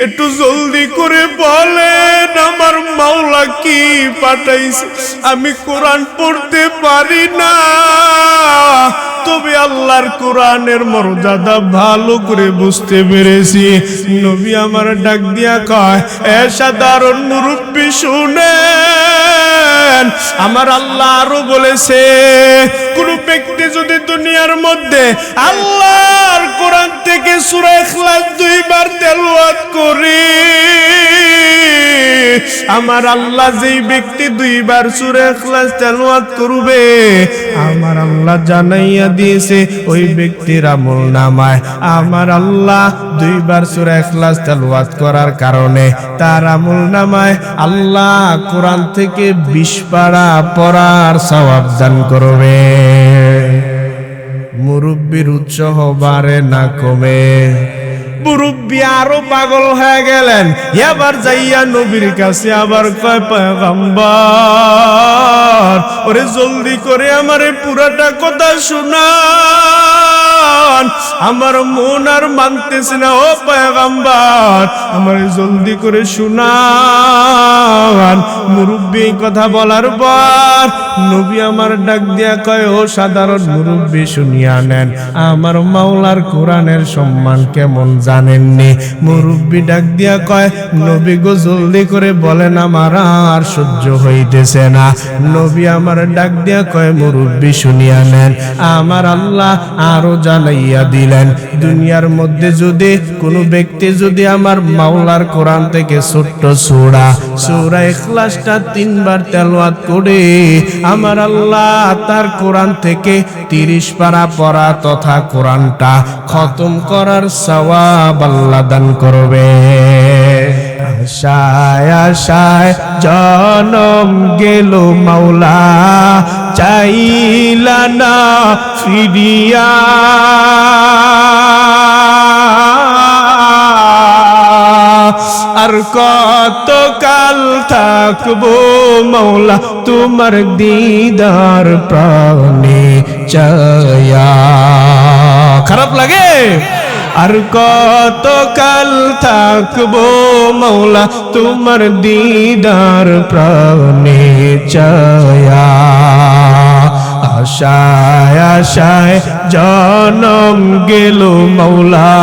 একটু জলদি করে বলেন আমার মাওলা কি পাঠাইছে। আমি কোরআন পড়তে পারি না, তবে আল্লাহর কোরআনের মর্যাদা ভালো করে বুঝতে পেরেছি। নবী আমার ডাক দিয়া কয়, এ সাধারণ মুরব্বী শুনেন, আমার আল্লাহ আরো বলেছে, কোন ব্যক্তি যদি দুনিয়ার মধ্যে আল্লাহর কোরআন থেকে সূরা ইখলাস 2 বার তেলাওয়াত করে, আমার আল্লাহ যেই ব্যক্তি 2 বার সূরা ইখলাস তেলাওয়াত করবে, আমার আল্লাহ জানাইয়া দিয়েছে ওই ব্যক্তির আমলনামায় আমার আল্লাহ 2 বার সূরা ইখলাস তেলাওয়াত করার কারণে তার আমলনামায় আল্লাহ কোরআন থেকে 20 পারা পড়ার সওয়াব দান করবে। মুরব্বির উৎসাহ বাড়ে না কমে। মুরব্বী আরো পাগল হয়ে গেলেন, এবার যাইয়া নবীর কাছে আবার কয়, পয়গম্বর ওরে জলদি করে আমারে পুরাটা কথা শুনান, আমার মন আর মানতেছে না। ও পয়গম্বর আমারে জলদি করে শুনান। মুরব্বী এই কথা বলার পর নবী আমার ডাক দিয়া কয়, ও সাধারণ মুরব্বী শুনিয়া নেন, আমার মাওলার কোরআনের সম্মান কেমন জানেননি? মুরব্বী ডাক দিয়া কয়, নবী গো জলদি করে বলেন, আমার আর সহ্য হইতেছে না। নবী আমার ডাক দিয়া কয়, মুরব্বী শুনিয়া নেন, আমার আল্লাহ আরো জানাইয়া দিলেন, দুনিয়ার মধ্যে যদি কোনো ব্যক্তি যদি আমার মাওলার কোরআন থেকে ছোট্ট সূরা ইখলাসটা 3 বার তেলাওয়াত করে, আমার আল্লাহ তার কোরআন থেকে 30 পারা পড়া তথা কোরআনটা খতম করার সওয়াব আল্লাহ দান করবে। আশায় আশায় জনম গেল মাওলা, চাইলা না ফিরিয়া, আর কত কাল থাকবো মাওলা তোমার দিদার প্রাণে চায়া। খারাপ লাগে? আর কত কাল থাকবো মাওলা তোমার দিদার প্রাণে চায়া। আশায় আশায় জনম গেল মাওলা,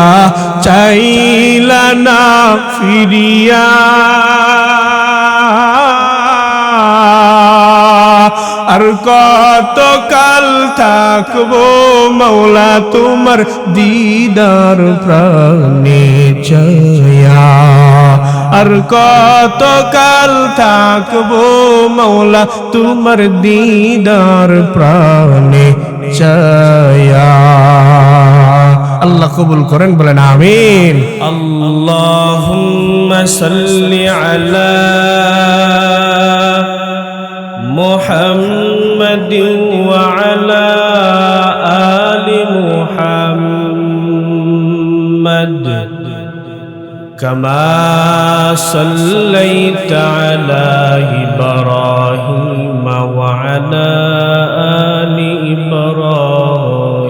চাইলা না ফিরিয়া, আর কত কাল থাকবো মাওলা তোমার দিদার প্রাণে চায়া। আর কত কাল থাকবো মাওলা তোমার দিদার প্রাণে চায়া। আল্লাহ কবুল করেন, বলেন আমিন। আল্লাহুম্মা সাল্লি আলা মুহাম্মাদিন ওয়া আলা আলি মুহাম্মাদ কামা সাল্লাইতা আলা ইব্রাহিম ওয়া আলা আলি ইব্রাহিম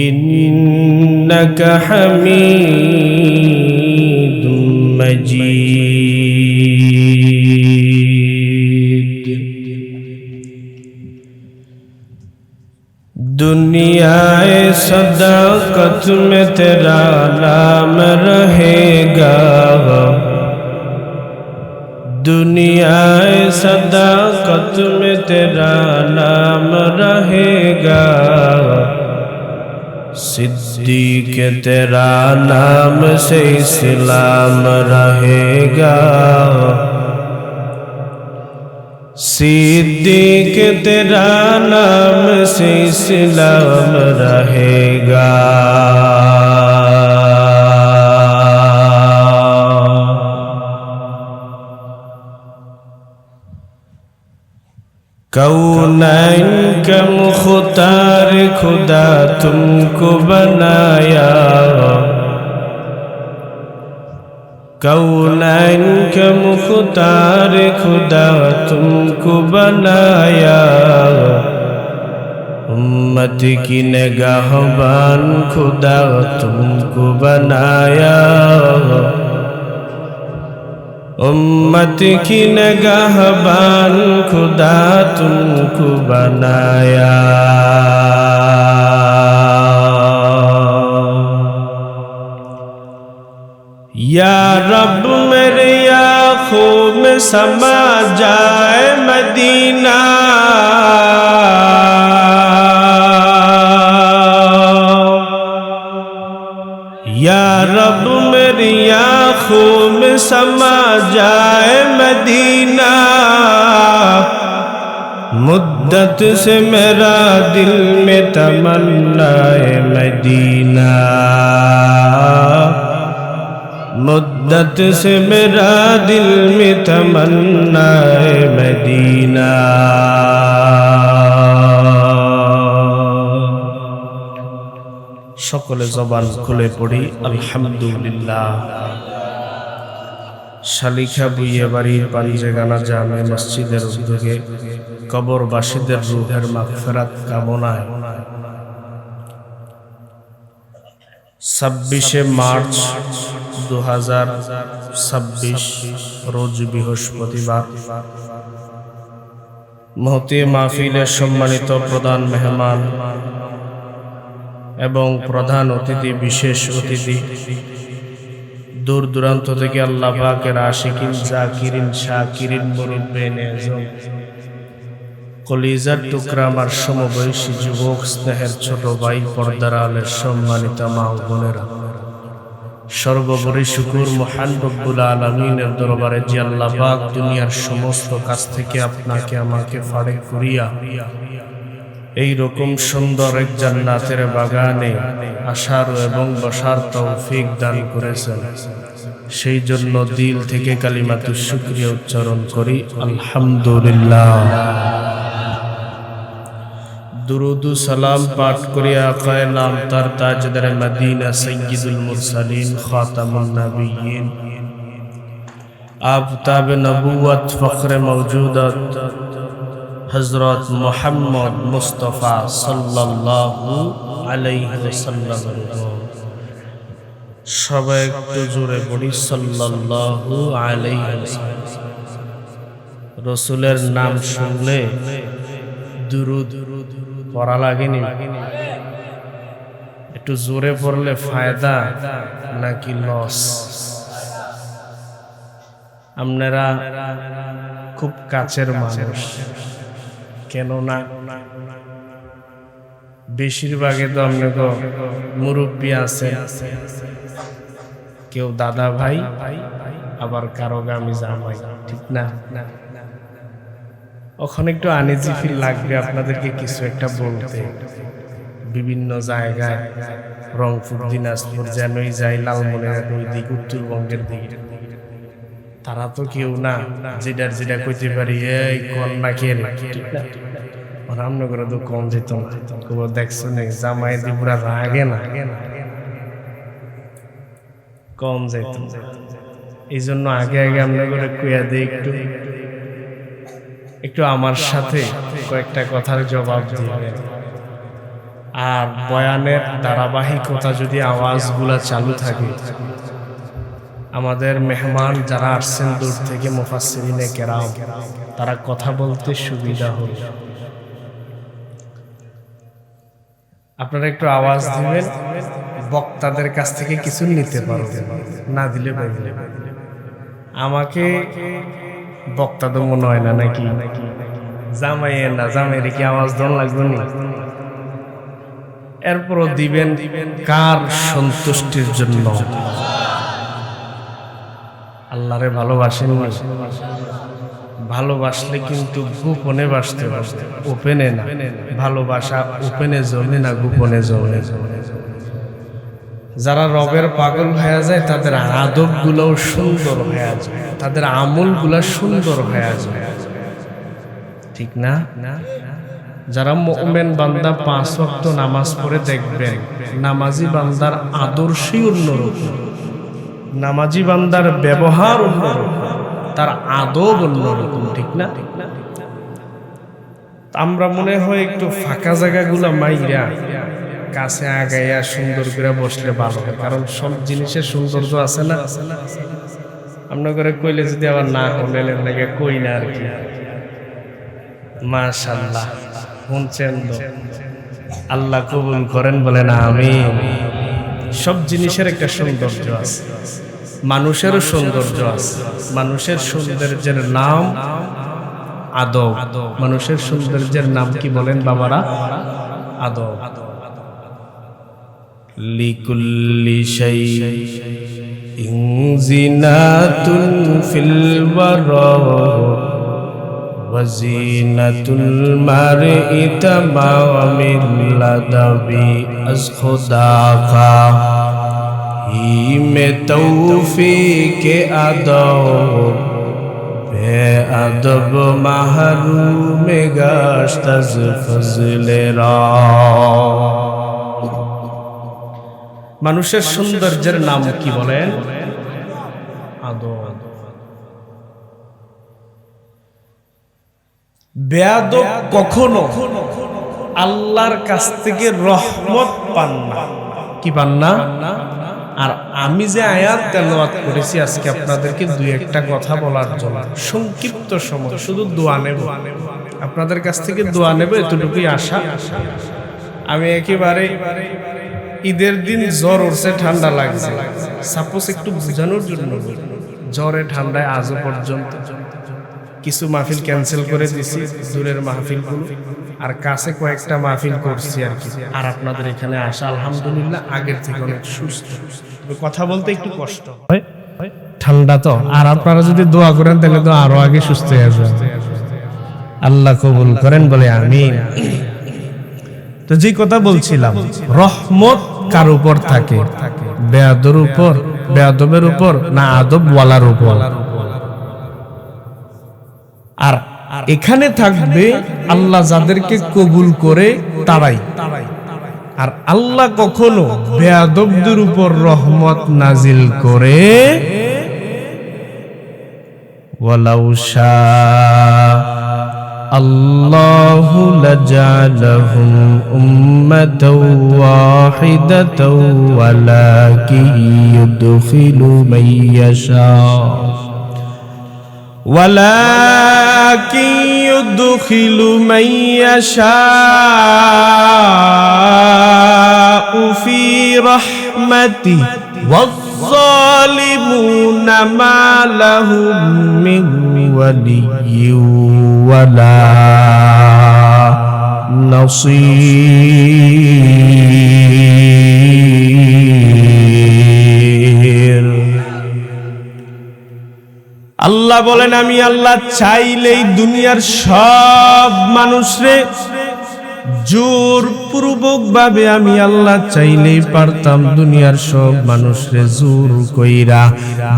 ইন্নাকা হামিদুম মাজিদ। दुनियाए सदाकत में तेरा नाम रहेगा, दुनियाए सदाकत में तेरा नाम रहेगा, सिद्दीक तेरा नाम से इस्लाम रहेगा, सिद्दीक तेरा नाम से इस्लाम रहेगा। कौनैन का मुख्तार खुदा तुमको बनाया, कौनैन का मुख्तार खुदा तुमको बनाया, उम्मत की निगाहबान खुदा तुमको बनाया, उम्मत की निगाहबान खुदा तुमको बनाया। या रब मेरे आँखों में समा जाए मदीना, या रब मेरी आँखों में समा जाए मदीना। मुद्दत से मेरा दिल में तमन्ना है मदीना, मुद्दत से मेरा दिल में तमन्ना है मदीना। সকলে জবান খুলে পড়ি আলহামদুলিল্লাহ। শালিখা বুইয়া বাড়ির পাঞ্জেগানা জামে মসজিদের উদ্যোগে কবরবাসীদের রূহের মাগফিরাত কামনায় 26শে মার্চ 2026 রোজ বৃহস্পতিবার মহতি মাহফিলের সম্মানিত প্রধান মেহমান এবং প্রধান অতিথি, বিশেষ অতিথি, দূর দূরান্ত থেকে আল্লাহ পাকের আশিকিন, জাকিরিন, শাকিরিন, মুরব্বিন আযম, কলিজার টুকরা আমার সমবয়সী যুবক, স্নেহের ছোট ভাই, পর্দার আলের সম্মানিত মা ও বোনেরা, সর্বোপরি শুকর মহান রব্বুল আলামিনের দরবারে যে আল্লাহ পাক দুনিয়ার সমস্ত কাজ থেকে আপনাকে আমাকে ফাড়ে করিয়া এই রকম সুন্দর এক জান্নাতের বাগানে আসার এবং বসার তৌফিক দান করেছেন, সেই জন্য দিল থেকে কালিমাতুশ শুকরিয়া উচ্চারণ করি আলহামদুলিল্লাহ। দুরুদ ও সালাম পাঠ করি আকায়ে নামদার তাজদার মদিনা সাইয়্যিদুল মুরসালিন খাতামুন নবিয়্যিন আফতাব নবুয়ত ফখরে মওজুদাত হযরত মুহাম্মদ মুস্তাফা সাল্লাল্লাহু আলাইহি ওয়াসাল্লাম। সবাই একটু জোরে পড়ি সাল্লাল্লাহু আলাইহি ওয়াসাল্লাম। রাসূলের নাম শুনলে দুরুদ পড়া লাগেনি? একটু জোরে পড়লে ফায়দা নাকি লস? আপনারা খুব কাছের মানুষ, কেননা বেশিরভাগে তো আপনাকে মুরব্বী আছে, কেউ দাদা ভাই, আবার কারো গামি জামাই, ঠিক না? ওখানে একটু আনিজি ফিল লাগবে আপনাদেরকে কিছু একটা বলতে। বিভিন্ন জায়গায় রংপুর, দিনাজপুর, যেনই যাই, লালমনিরহাট ওই দিক, উত্তরবঙ্গের দিকে, তারা তো কেউ না যেটা কইতে পারি এই কন্যা কে রে, ঠিক না? রান্না করে তো কম যেত না, দেখছো না জামাই দি পুরা রাগে না, কম যেত। এই জন্য আগে আমরা করে কুয়া দিই, একটু আমার সাথে কয়েকটা কথার জবাব দিবেন। আর বয়ানের ধারাবাহিকতা যদি আওয়াজগুলা চালু থাকে, আমাদের মেহমান যারা আসছেন দূর থেকে, মুফাসসিরিনে কেরাম, তারা কথা বলতে সুবিধা হবে। আপনারা একটু আওয়াজ দিবেন, বক্তাদের কাছ থেকে কিছু নিতে পারবেন, না দিলে পারবে। আমাকে বক্তা তো মনে হয় না নাকি? জামাইয়ের না, জামাইয়ের কি আওয়াজ দন লাগবে না? এরপরও দিবেন কার সন্তুষ্টির জন্য? আল্লাহরে ভালোবাসেন না? ভালোবাসলে কিন্তু গোপনে বাসতে বাসতে, ওপেনে না। ভালোবাসা ওপেনে জমে না, গোপনে জমে। যারা রবের পাগল হয়ে যায় তাদের আদব গুলো সুন্দর হয়ে যায়, তাদের আমল গুলা সুন্দর হয়ে যায়, ঠিক না? যারা মুমিন বান্দা 5 ওয়াক্ত নামাজ পড়ে দেখবেন, নামাজি বান্দার আদর্শই অন্যরকম, নামাজি বান্দার ব্যবহার অন্যরকম, তার আদব অন্যরকম, ঠিক না? আমরা মনে হয় একটু ফাঁকা জায়গাগুলো মাইরা কাছে আগাইয়া সুন্দর করে বসলে ভালো হয়, কারণ সব জিনিসের সৌন্দর্য আছে না। আমরা করে কইলে যদি আবার না হলে লাগে কই না আর কি। মাশাআল্লাহ, শুনছেন তো? আল্লাহ কবুল করেন, বলেন আমিন। সব জিনিসের একটা সৌন্দর্য আছে, মানুষেরও সৌন্দর্য আছে। মানুষের সৌন্দর্যের নাম আদব। মানুষের সৌন্দর্যের নাম কি বলেন বাবারা? আদব। লিকুল্লি শাইইন জিনাতুন ফিল ওয়ারা ওয়া জিনাতুল মারই তামামিল লাদাবি আজ খুদা কা হিমে তৌফিকে আদব বেআদব মাহরুমে গাশত আজ ফজলেরা। মানুষের সৌন্দর্যের নাম কি বলেন? আদব। বেয়াদব কখনো আল্লাহর কাছ থেকে রহমত পান না। কি পান না? আর আমি যে আয়াত তেলাওয়াত করেছি আজকে আপনাদেরকে দুই একটা কথা বলার জন্য সংক্ষিপ্ত সময় শুধু দোয়া নেব, আপনাদের কাছ থেকে দোয়া নেব, এতটুকুই আশা। আমি একেবারে ঈদের দিন জ্বর উঠছে, ঠান্ডা লাগছে, সাপোজ একটু বোঝানোর জন্য জ্বরে ঠান্ডায় আজও পর্যন্ত কিছু মাহফিল ক্যান্সেল করে দিছি, দূরের মাহফিলগুলো, আর কাছে কয়েকটা মাহফিল করছি আর কি। আর আপনাদের এখানে আসা আলহামদুলিল্লাহ আগের থেকে অনেক সুস্থ। কথা বলতে একটু কষ্ট হয়, ঠান্ডা তো। আর আপনারা যদি দোয়া করেন তাহলে তো আরো আগে সুস্থ হয়ে যাবে। আল্লাহ কবুল করেন, বলে আমিন। তো যে কথা বলছিলাম, রহমত কার উপর থাকে? বেয়াদবের উপর, বেয়াদবের উপর না আদবওয়ালার উপর? আর এখানে থাকবে আল্লাহ যাদেরকে কবুল করে তারাই। আর আল্লাহ কখনো বেয়াদবদের উপর রহমত নাজিল করে ওয়ালাউ আল্লাহু লাজালাহুম উম্মাতাও ওয়াহিদাতাও ওয়ালাকিন ইউদখিলু মান ইয়াশা ولكن يدخل من يشاء في رحمته والظالمون ما لهم من ولي ولا نصير। আল্লাহ বলেন, আমি আল্লাহ চাইলেই দুনিয়ার সব মানুষরে জোরপূর্বক ভাবে আমি আল্লাহ চাইলেই পারতাম দুনিয়ার সব মানুষরে জোর কইরা,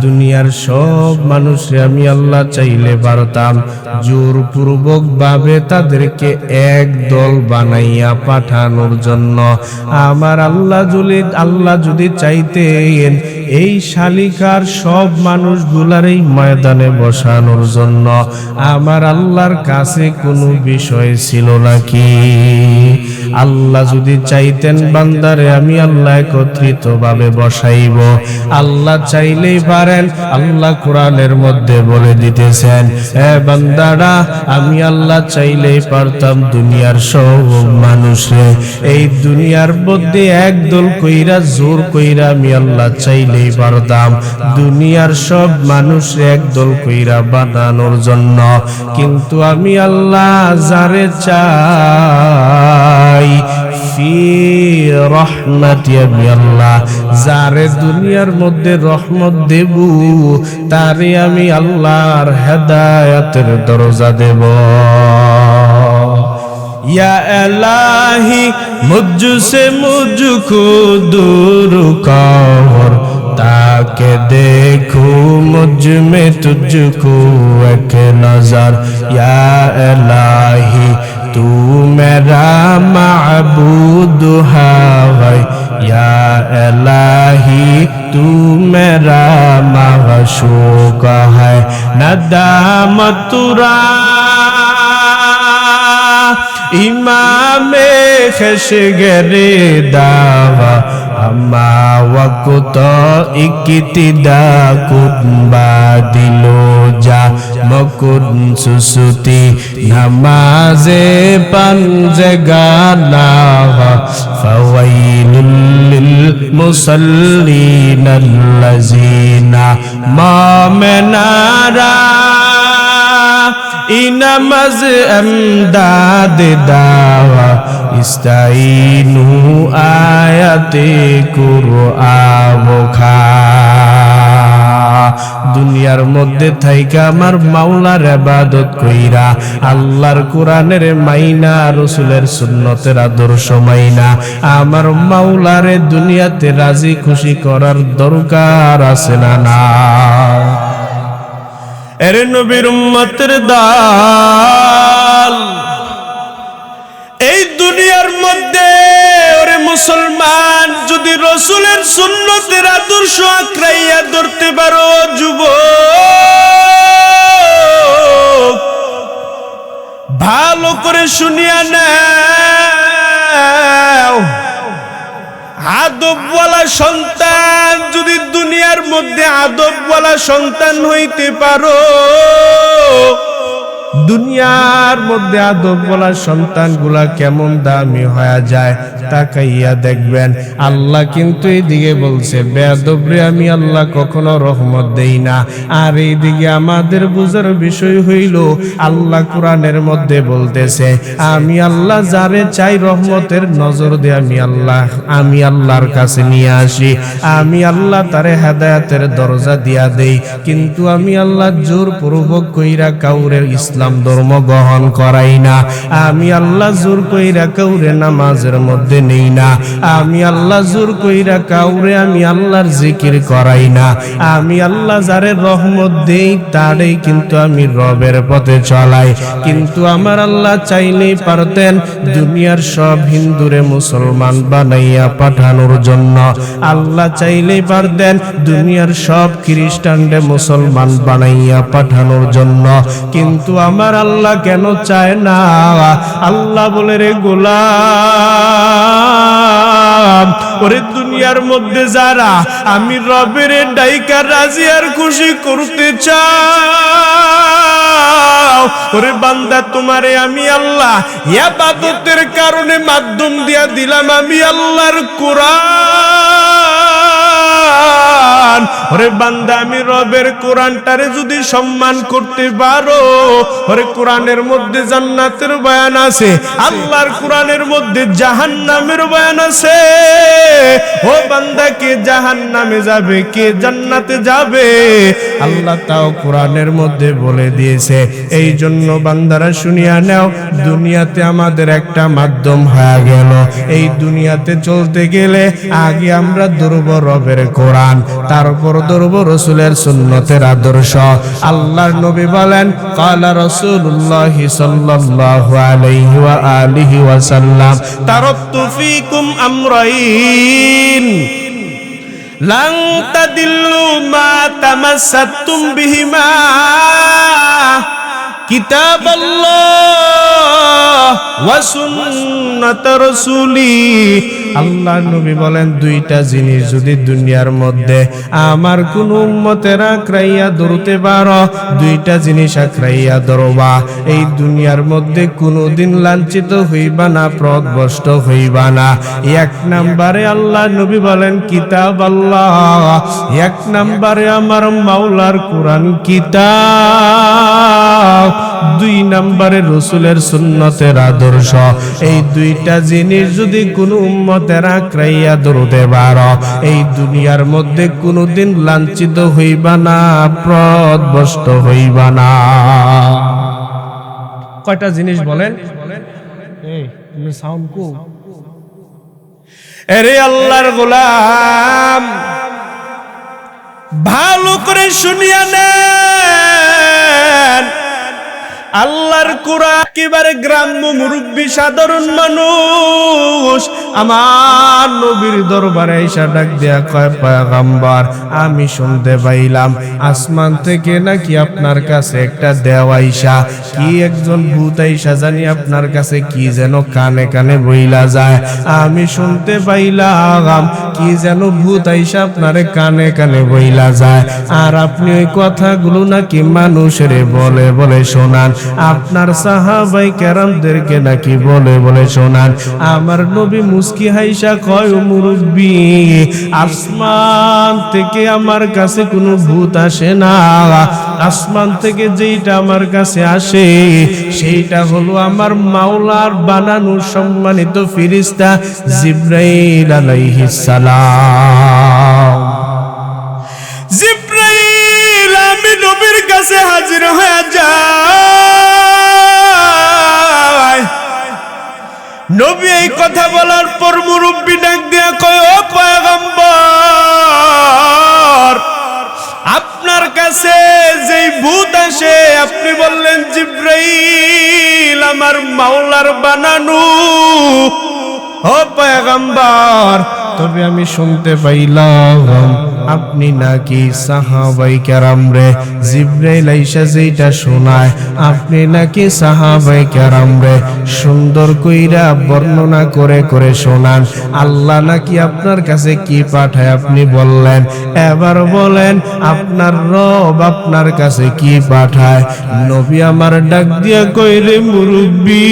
দুনিয়ার সব মানুষরে আমি আল্লাহ চাইলে পারতাম জোরপূর্বক ভাবে তাদেরকে এক দল বানাইয়া পাঠানোর জন্য। আমার আল্লাহ যদি চাইতেন এই শালিকার সব মানুষগুলার এই ময়দানে বসানোর জন্য, আমার আল্লাহর কাছে কোনো বিষয় ছিল নাকি? আল্লাহ যদি চাইতেন বান্দারে আমি আল্লাহ একত্রিত ভাবে বসাইব, আল্লাহ চাইলেই পারেন। আল্লাহ কোরআনের মধ্যে বলে দিতেছেন, এ বান্দারা আমি আল্লাহ চাইলেই পারতাম দুনিয়ার সব মানুষে এই দুনিয়ার মধ্যে একদল কইরা জোর কইরা আমি আল্লাহ চাইলেই পারতাম দুনিয়ার সব মানুষ একদল কইরা বানানোর জন্য। কিন্তু আমি আল্লাহ যারে চাই ফি রহমতি, আমি আল্লাহ যারে দুনিয়ার মধ্যে রহমত দেব তারে আমি আল্লাহর হেদায়েতের দরজা দেব। या इलाही मुझसे मुझको दूर कर, ताकि देखूं मुझ में तुझको एक नजर। या इलाही तू मेरा माबूद है, या इलाही तू मेरा माशूक है। नदामत तुरा ইমামে খেশগরে দাওয়া আমা ওয়াকুত ইকিতিদা কুতবা দিলো যা মকুন সুসুতি নামাজে পাঞ্জে গানা ফাওয়াইলুল লিল মুসাল্লিন আল্লাযিনা মা মেনারা ইনামাজ আমদাদ দাওয়া ইস্তাইনু আয়াতে কুরআন খা দুনিয়ার মধ্যে থাইকা আমার মাওলার ইবাদত কইরা আল্লাহর কোরআনের মাইনা রাসূলের সুন্নতের আদর্শ মাইনা আমার মাওলারে দুনিয়াতে রাজি খুশি করার দরকার আছে না না এর নবীর উম্মতের দল এই দুনিয়ার মধ্যে ওরে মুসলমান যদি রাসূলের সুন্নতের আদর্শ আঁকড়াইয়া ধরতে পারো যুবক ভালো করে শুনিয়া নাও আদবওয়ালা সন্তান যদি দুনিয়ার মধ্যে আদবওয়ালা সন্তান হইতে পারো দুনিয়ার মধ্যে আদবওয়ালা সন্তানগুলা কেমন দামি হয়ে যায় তাকাইয়া দেখবেন আল্লাহ কিন্তু এইদিকে বলছে বেয়াদবরে আমি আল্লাহ কখনো রহমত দেই না আর এইদিকে আমাদের বুঝার বিষয় হইল আল্লাহ কোরআনের মধ্যে বলতেছে আমি আল্লাহ যারে চাই রহমতের নজর দিয়ে আমি আল্লাহর কাছে নিয়ে আসি আমি আল্লাহ তারে হেদায়েতের দরজা দিয়া দেই কিন্তু আমি আল্লাহ জোর পূর্বক কইরা কাউরে ইসলাম ধর্ম গ্রহণ করাই না আমি আল্লাহ জোর কইরা কাউরে নামাজের মধ্যে নেই না আমি আল্লাহ জোর কইরা কাউরে আমি আল্লাহর জিকির করাই না আমি আল্লাহ যারে রহমত দেই তারে কিন্তু আমি রবের পথে চলাই কিন্তু আমার আল্লাহ চাইলেই পারতেন দুনিয়ার সব হিন্দুরে মুসলমান বানাইয়া পাঠানোর জন্য আল্লাহ চাইলেই পারতেন দুনিয়ার সব খ্রিস্টানরে মুসলমান বানাইয়া পাঠানোর জন্য কিন্তু আমার আল্লাহ কেন চায় না আল্লাহ বলে রে গোলাম ওরে দুনিয়ার মধ্যে যারা আমি রবের ডাইকা রাজি আর খুশি করতে চাও ওরে বান্দা তোমারে আমি আল্লাহ ইবাদতের কারণে মাধ্যম দিয়া দিলাম আমি আল্লাহর কোরআন ওরে বান্দা আমি রবের কোরআনটারে যদি সম্মান করতে পারো ওরে কোরআনের মধ্যে জান্নাতের বয়ান আছে আল্লাহর কোরআনের মধ্যে জাহান্নামের বয়ান আছে ও বান্দা কে জাহান্নামে যাবে কে জান্নাতে যাবে আল্লাহ তাও কোরআনের মধ্যে বলে দিয়েছে এই জন্য বান্দারা শুনিয়া নাও দুনিয়াতে আমাদের একটা মাধ্যম হয়ে গেল এই দুনিয়াতে চলতে গেলে আগে আমরা ধরব রবের কোরআন তারপর ধরব রাসূলের সুন্নতের আদর্শ আল্লাহর নবী বলেন ক্বালা রাসূলুল্লাহ সাল্লাল্লাহু আলাইহি ওয়া আলিহি ওয়াসাল্লাম তারাকতু ফীকুম আমরাইন লান তাদিল্লু মা তামাসসাতুম বিহিমা কিতাবাল্লাহ ওয়া সুন্নাত রাসূলি আল্লাহর নবী বলেন দুইটা জিনিস যদি দুনিয়ার মধ্যে আমার কোন উম্মতের আঁকড়াইয়া ধরতে পারো দুইটা জিনিস আঁকড়াইয়া ধরবা এই দুনিয়ার মধ্যে কোনোদিন লাঞ্ছিত হইবা না পথভ্রষ্ট হইবা না এক নম্বরে আল্লাহর নবী বলেন কিতাব আল্লাহ এক নম্বরে আমার মাওলার কোরআন কিতাব দুই নম্বরে রাসূলের সুন্নতের আদর্শ এই দুইটা জিনিস যদি কোনো উম্মতের আঁকড়াইয়া ধরতে পারো এই দুনিয়ার মধ্যে কোনোদিন লাঞ্ছিত হইবা না পথভ্রষ্ট হইবা না কয়টা জিনিস বলেন এই সাউন্ড কো আরে আল্লাহর গোলাম ভালো করে শুনিয়া নেন আল্লাহর কোরআন একেবারে গ্রাম্য মুরব্বী সাধারণ মানুষ আমার নবীর দরবারে এসে ডাক দেয়া কয়, পয়গম্বর আমি শুনতে পাইলাম আসমান থেকে নাকি আপনার কাছে একটা দেওয়াইশা কি একজন ভূত আইসা জানি আপনার কাছে কি যেন কানে কানে বইলা যায়। আমি শুনতে পাইলাম কি যেন ভূত আইসা আপনারে কানে কানে বইলা যায়, আর আপনি ওই কথাগুলো নাকি মানুষের বলে বলে শোনান, আপনার সাহাবাই কেরামদেরকে নাকি বলে বলে শোনান। আমার নবী মুস্কি হাইসা কয়, মুরব্বি আসমান থেকে আমার কাছে কোনো ভূত আসে না, আসমান থেকে যেইটা আমার কাছে আসে সেইটা হলো আমার মাওলার বানানো সম্মানিত ফেরেশতা জিবরাইল আলাইহিস সালাম। জিবরাইল আমি নবীর কাছে হাজির হয়ে যায়। নবী এই কথা বলার পর মুরব্বি ডাক দিয়া কয়, ও পয়গম্বর আপনার কাছে যেই ভূত আসে আপনি বললেন জিবরাইল আমার মাওলার বানানো। ও পয়গম্বর তবে আমি শুনতে পাইলাম আপনি নাকি সাহাবায়ে কেরামরে জিবরাইল আইসা যেটা শোনায় আপনি নাকি সাহাবায়ে কেরামরে সুন্দর কইরা বর্ণনা করে করে শোনান। আল্লাহ নাকি আপনার কাছে কি পাঠায় আপনি বললেন, এবার বলেন আপনার রব আপনার কাছে কি পাঠায়। নবী আমার ডাক দিয়া কইরে, মুরব্বি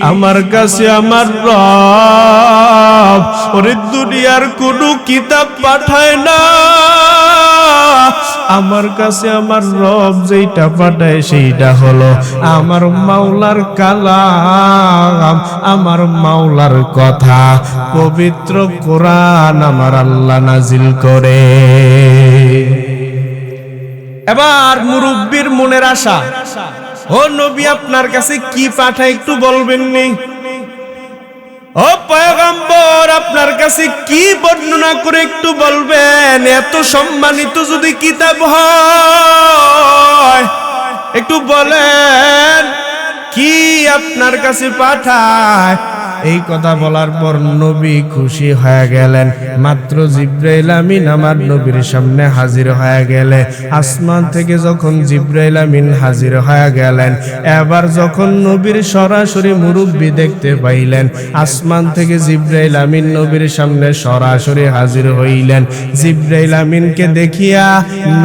আমার কাছে আমার রব ওরে দুনিয়ার কোনো কিতাব পাঠায় না, আমার কাছে আমার রব যেটা পাঠায় সেইটা হলো আমার মাওলার কালাম, আমার মাওলার কথা, পবিত্র কোরআন আমার আল্লাহ নাজিল করে। এবার মুরব্বির মনের আশা, ও নবী আপনার কাছে কি পাঠায় একটু বলবেন নি? ও পয়গম্বর আপনার কাছে কি বর্ণনা করে একটু বলবেন? এত সম্মানিত যদি কিতাব হয় একটু বলেন কি আপনার কাছে পাঠায়। এই কথা বলার পর নবী খুশি হয়ে গেলেন। মাত্র জিবরাইল আমিন আমার নবীর সামনে হাজির হয়ে গেলে, আসমান থেকে যখন জিবরাইল আমিন হাজির হয়ে গেলেন, এবার যখন নবীর সরাসরি মুরব্বি দেখতে পাইলেন, আসমান থেকে জিবরাইল আমিন নবীর সামনে সরাসরি হাজির হইলেন। জিবরাইল আমিনকে দেখিয়া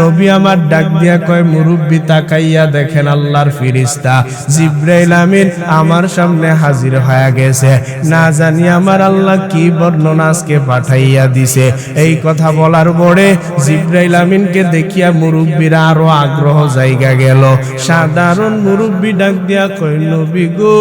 নবী আমার ডাক দিয়া কয়, মুরব্বি তাকাইয়া দেখেন আল্লাহর ফেরেশতা জিবরাইল আমিন আমার সামনে হাজির হয়ে গেছে, না জানি আমার আল্লাহ কি বর্ণনা আজকে পাঠাইয়া দিছে। এই কথা বলার পরে জিবরাইল আমিনকে দেখিয়া মুরব্বির আরো আগ্রহ জায়গা গেল। সাধারণ মুরব্বি ডাক দিয়া কয়, নবী গো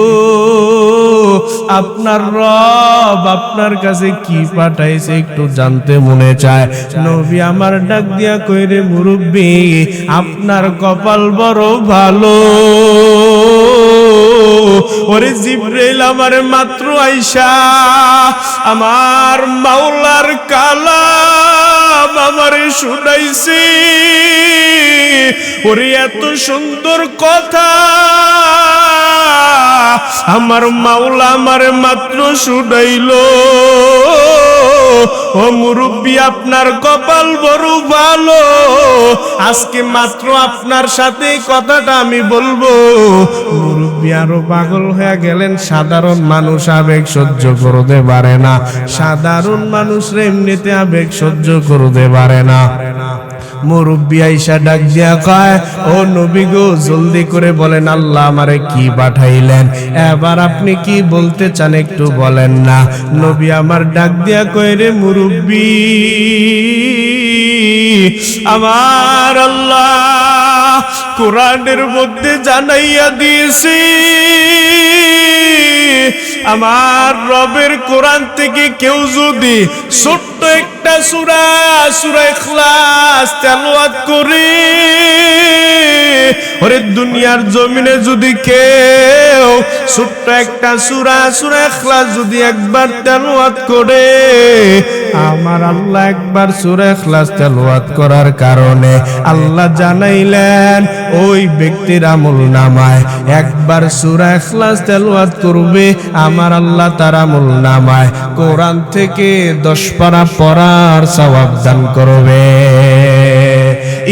আপনার রব আপনার কাছে কি পাঠাইছে একটু জানতে মনে চায়। নবী আমার ডাক দিয়া কয়, রে মুরব্বি আপনার কপাল বড় ভালো, ওরে জিবরাইল আমার মাত্র আইসা আমার মাওলার কালাম আমারে শুনাইছে, ওরে এত সুন্দর কথা আমার মাওলা আমারে মাত্র শুনাইলো। ও মুরব্বি আপনার কপাল বড় ভালো, আজকে মাত্র আপনার সাথে কথাটা আমি বলবো। মুরব্বি আরো পাগল হয়ে গেলেন। সাধারণ মানুষ আবেগ সহ্য করতে পারে না, সাধারণ মানুষ এমনিতে আবেগ সহ্য করতে পারে না। মুরব্বি আইসা ডাক দিয়া কয়, ও নবী গো জলদি করে বলেন আল্লাহ আমারে কি পাঠাইলেন, এবার আপনি কি বলতে চান একটু বলেন না। নবী আমার ডাক দিয়া কয়, রে মুরব্বি আমার আল্লাহ কোরআনের মধ্যে জানাইয়া দিয়েছি আমার রবের কোরআন থেকে কেউ যদি ছোট্ট একটা সূরা সূরা ইখলাস তেলাওয়াত করে, ওরে দুনিয়ার জমিনে যদি কেউ ছোট্ট একটা সূরা সূরা ইখলাস যদি একবার তেলাওয়াত করে, আমার আল্লাহ একবার সূরা ইখলাস তেলাওয়াত করার কারণে আল্লাহ জানাইলেন ওই ব্যক্তির আমলনামায় একবার সূরা ইখলাস তেলাওয়াত করবে আমার আল্লাহ তার আমলনামায় কোরআন থেকে 10 পারা পড়ার সওয়াব দান করবে।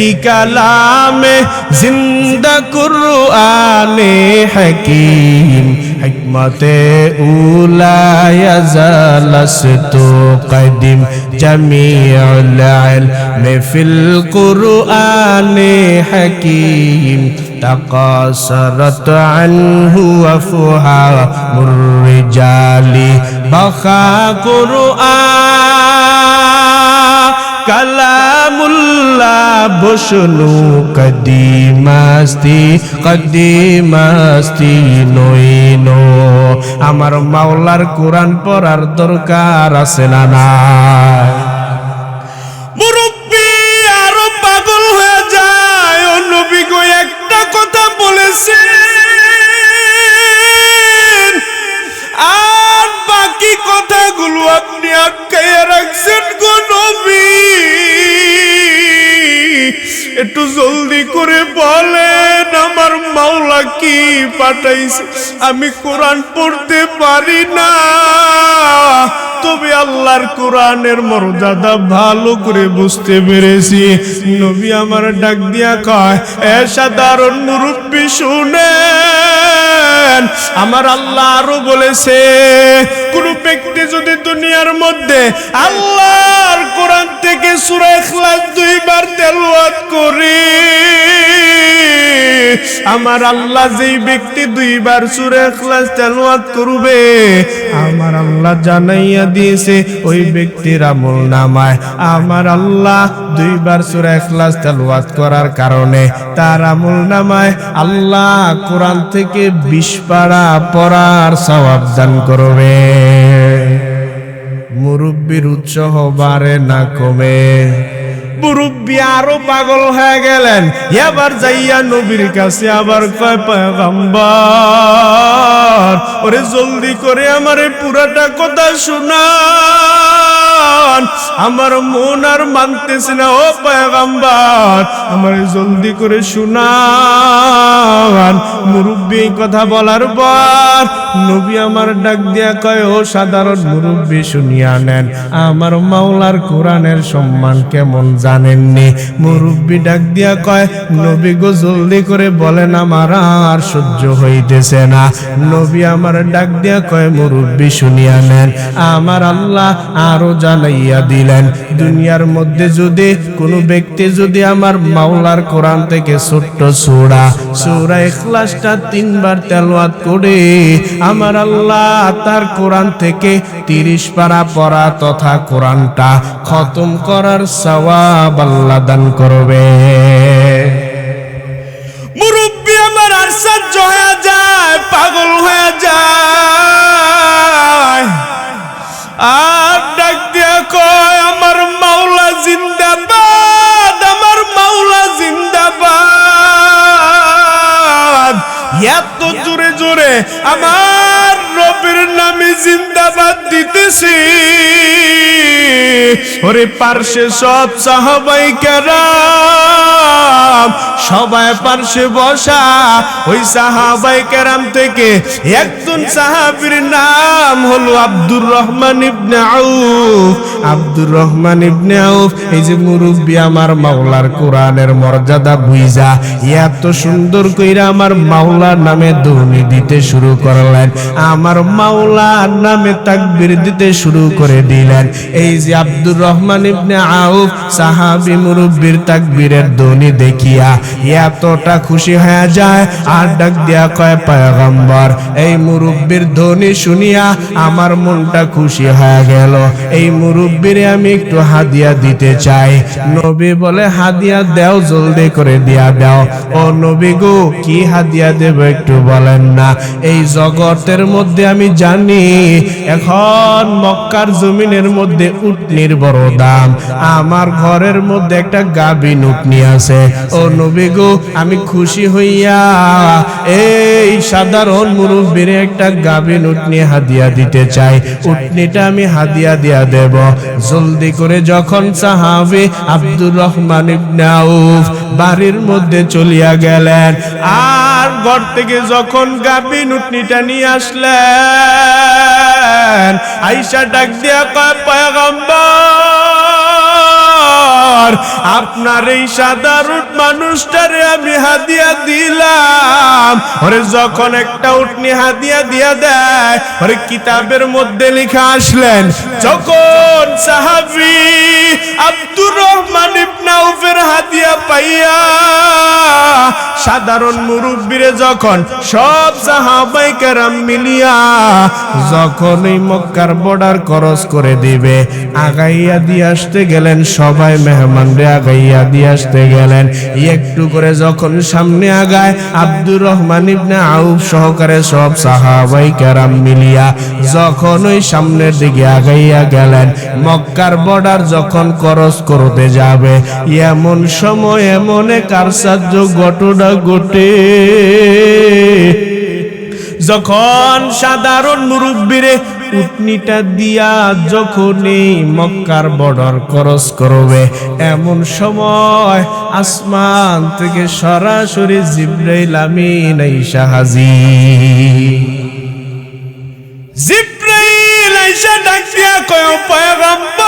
ই কালামে জিন্দা কুরআনে হাকীম হিকমতে উলা ইয়াজালাস্তু কদিম জামিউল ইলমি ফিল কুরআনে হাকীম তাকাসারাত আনহু আফহামুর রিজালি বাখা কুরআন কালামুল্লাহ বসনু কদিমাস্তি নইনো। আমার মাওলার কোরআন পড়ার দরকার আছে না নাই? মুরব্বি আরো পাগল হয়ে যায়। ও নবী গো একটা কথা বলেছেন আর বাকি কথাগুলো আপনি আটকাইয়া রাখছেন গো নবী, একটু জলদি করে বলেন আমার মাওলা কি পাঠাইছে। আমি কোরআন পড়তে পারি না, তবে আল্লাহর কোরআনের মর্যাদা ভালো করে বুঝতে পেরেছি। নবী আমার ডাক দিয়া কয়, এ সাধারণ মুরব্বি শুনেন, আমার আল্লাহ আরো বলেছে কোন ব্যক্তি যদি দুনিয়ার মধ্যে আল্লাহর কোরআন থেকে সূরা ইখলাস 2 বার তেলাওয়াত করে, আমার আল্লাহ যেই ব্যক্তি 2 বার সূরা ইখলাস তেলাওয়াত করবে আমার আল্লাহ জানাইয়া দিয়েছে ওই ব্যক্তির আমলনামায় আমার আল্লাহ 2 বার সূরা ইখলাস তেলাওয়াত করার কারণে তার আমলনামায় আল্লাহ কোরআন থেকে 20 পারা পড়ার সওয়াব দান করবে। মুরব্বির উৎসাহ বাড়ে না কমে। মুরব্বি আরো পাগল হয়ে গেলেন। এবার যাইয়া নবীর কাছে আবার কয়, পয়গম্বর ওরে জলদি করে আমারে পুরাটা কথা শোনান, আমার মন আর মানতেছে না। ও পয়গম্বর আমারে জলদি করে শোনান। মুরব্বি কথা বলার পর নবী আমার ডাক দিয়া কয়, ও সাধারণ মুরব্বি শুনিয়া নেন, আমার মাওলার কোরআনের সম্মান কেমন জানেননি? মুরব্বি ডাক দিয়া কয়, নবী গো জলদি করে বলেন, আমার আর সহ্য হইতেছে না। নবী আমার ডাক দিয়া কয়, মুরব্বি শুনিয়া নেন, আমার আল্লাহ আরো জানাইয়া দিলেন দুনিয়ার মধ্যে যদি কোনো ব্যক্তি যদি আমার মাওলার কোরআন থেকে ছোট্ট সূরা ইখলাসটা 3 বার তেলাওয়াত করে আমার আল্লাহ তার কোরআন থেকে 30 পারা পড়া তথা কোরআনটা খতম করার সওয়াব আল্লাহ দান করবে। মুরব্বি আমার আশ্চর্য হয়ে যায়, পাগল হয়ে যায়, আর ডাক দিয়া কয়, আমার মাওলা জিন্দাবাদ, আমার মাওলা জিন্দাবাদ। এত জোরে জোরে আমার রবের নামে জিন্দাবাদ দিতেছি। ওরে পার্শ্বে সব সাহাবায়ে কেরাম সবাই পার্শ্বে বসা। ওই সাহাবায়ে কেরাম থেকে একজন সাহাবীর নাম হলো আব্দুর রহমান ইবনে আউফ। আব্দুর রহমান ইবনে আউফ এই যে মুরব্বি আমার মাওলার কোরআনের মর্যাদা বুঝা এত সুন্দর কইরা আমার মাওলার নামে ধ্বনি দিতে শুরু করলেন, আমার মাওলার নামে তাকবীর দিতে শুরু করে দিলেন। এই যে আব্দুর রহমান ইবনে আউফ সাহাবী মুরব্বির তাকবীরের ধ্বনি দেখিয়া এতটা খুশি হয়ে যায় আর ডাক দিয়া কয়, পয়গম্বর এই মুরব্বির ধ্বনি শুনিয়া আমার মনটা খুশি হয়ে গেল, এই মুরব্বিরে আমি একটু হাদিয়া দিতে চাই। নবী বলে, হাদিয়া দাও, জলদি করে দিয়া দাও। ও নবী গো কি হাদিয়া দেব একটু বলেন না? এই জগতের মধ্যে আমি জানি এখন মক্কার জমিনের মধ্যে উটনির বড় দাম, আমার ঘরের মধ্যে একটা গাভীর উটনি আছে, ও নবী গো আমি খুশি হইয়া এই সাধারণ মুরব্বির একটা গাভীর উটনি হাদিয়া দিতে চাই, উটনিটা আমি হাদিয়া দিয়া দেব। জলদি করে যখন সাহাবী আব্দুর রহমান ইবনে আউফ বাড়ির মধ্যে চলিয়া গেলেন, আর ঘর থেকে যখন গাভীর উটনিটা নিয়ে আসলেন, আয়েশা ডাক দিয়া কয়, পয়গম্বর আপনার এই সাধারণ মানুষটারে আমি হাদিয়া দিলাম। ওরে যখন একটা উটনি হাদিয়া দিয়া দেয়, ওরে কিতাবের মধ্যে লেখা আসলেন, যখন সাহাবী আব্দুর রহমান ইবনে আউফের হাদিয়া পাইয়া সাধারণ মুরব্বিরে যখন সব সাহাবায়ে কেরাম মিলিয়া যখন এই মক্কার বর্ডার ক্রস করে দিবে, আগাইয়া দিয়ে আসতে গেলেন, সবাই মেহমানরে আগাইয়া দিয়ে আসতে গেলেন। একটু করে যখন সামনে আগায়, আব্দুর রহমান ইবনে আউফ সহকারে সব সাহাবায়ে কেরাম মিলিয়া যখন ওই সামনের দিকে আগাইয়া গেলেন, মক্কার বর্ডার যখন ক্রস করতে যাবে, এমন সময় এমন এক আশ্চর্য ঘটনা ঘটে। যখন সাধারণ মুরব্বিরে উটনিটা দিয়া যখন এই মক্কার বর্ডার ক্রস করবে, এমন সময় আসমান থেকে সরাসরি জিবরাইল আমিন আইসা হাজির। জিবরাইল আইসা ডাক দিয়া কয়, পয়গম্বর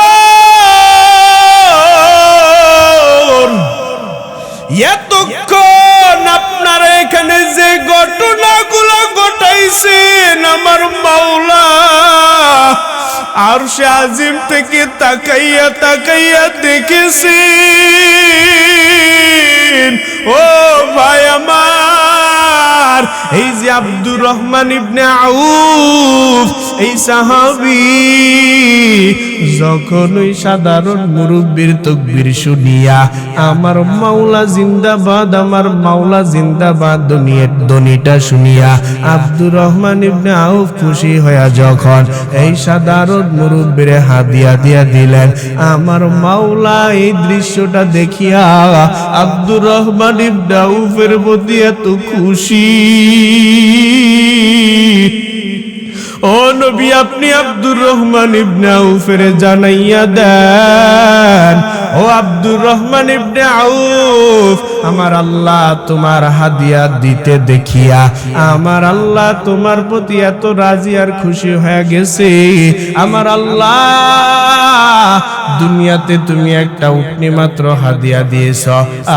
এতক্ষণ আপনারা এখানে যে ঘটনাগুলো ঘটাইছেন, আমার মাওলা আরশে আজিম থেকে তাকাইয়া তাকাইয়া দেখেছেন। ও ভাই আমার, এই যে আব্দুর রহমান ইবনে আউফ এই সাহাবী যখন ওই সাধারণ মুরব্বির তাকবীর শুনিয়া আমার মাওলা জিন্দাবাদ, আমার মাওলা জিন্দাবাদ ধ্বনিটা শুনিয়া আব্দুর রহমান ইবনে আউফ খুশি হইয়া যখন এই সাধারণ মুরব্বিরে হাদিয়া দিয়া দিলেন, আমার মাওলা এই দৃশ্যটা দেখিয়া আব্দুর রহমান ইবনে আউফের প্রতি এত খুশি। ও নবী, আপনি আব্দুর রহমান ইবনে আউফের জানাইয়া দেন, ও আব্দুর রহমান ইবনে আউফ, আমার আল্লাহ তোমার হাদিয়া দিতে দেখিয়া আমার আল্লাহ তোমার প্রতি এত রাজি আর খুশি হয়ে গেছে। আমার আল্লাহ দুনিয়াতে তুমি একটা উটনি মাত্র হাদিয়া দিয়েছ,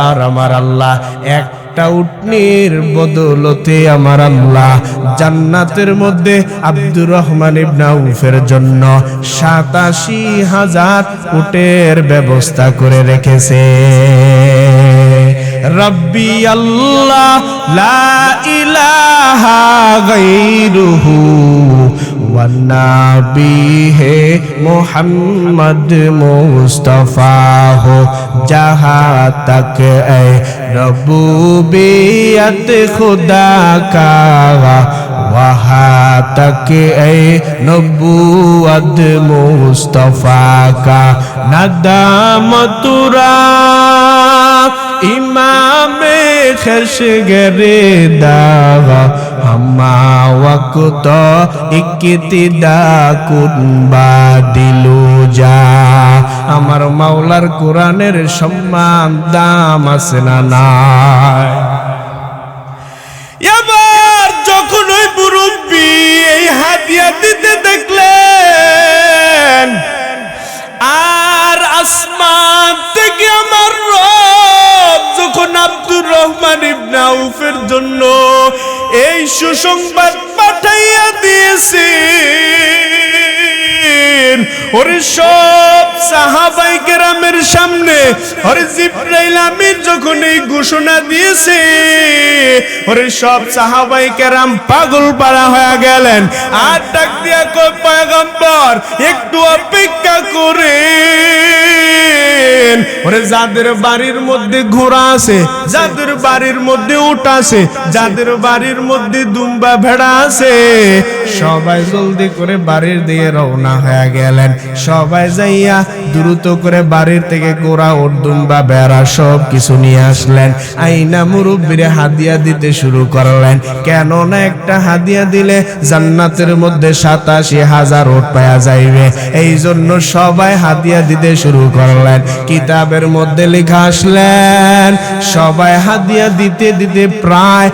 আর আমার আল্লাহ একটা উটনির বদলতে আমার আল্লাহ জান্নাতের মধ্যে আব্দুর রহমান ইবনে আউফের জন্য ৮৭,০০০ উটের ব্যবস্থা করে রেখেছে। রব্বি আল্লাহ লা ইলাহা গায়রুহু ওয়া নাবিহে মুহাম্মদ মুস্তাফা হো जहाँ तक ऐ रबूबियत खुदा का वहाँ तक ऐ नबूवत मुस्तफा का नदामतुरा इमाम खशगरे दावा हम्मा वक्त इक्तिदा कुनबा दिलू जा। আমার মাওলার কোরআনের সম্মান দাম আছে না নাই? এবার যখন ওই মুরব্বি এই হাদিয়া দিতে দেখলেন, আর আসমান থেকে আমার রব যখন আব্দুর রহমান ইবনে আউফের জন্য এই সুসংবাদ পাঠাইয়া দিয়েছে, ওরে সব সাহাবায়ে কেরামের সামনে ওরে জিবরাইল আমিন যখন এই ঘোষণা দিয়েছে, ওরে সব সাহাবায়ে কেরাম পাগল পারা হয়ে গেলেন। আর ডাক দিয়া কয়, পয়গম্বর একটু অপেক্ষা করেন, ওরে যাদের বাড়ির মধ্যে ঘোড়া আছে, যাদের বাড়ির মধ্যে উট আছে, যাদের বাড়ির মধ্যে দুম্বা ভেড়া আছে, সবাই জলদি করে বাড়ির দিকে রওনা হয়ে গেলেন। সবাই যাইয়া দ্রুত করে বাড়ির থেকে ঘোড়া উট দুম্বা ভেড়া সব কিছু নিয়ে আসলেন। আইনা মুরব্বিরে হাদিয়া দিতে শুরু করলেন। কেন না একটা হাদিয়া দিলে জান্নাতের মধ্যে 87,000 উট পাওয়া যাইবে, এই জন্য সবাই হাদিয়া দিতে শুরু করলেন। কিতাবের মধ্যে লেখা আসলেন সবাই হাদিয়া দিতে দিতে প্রায়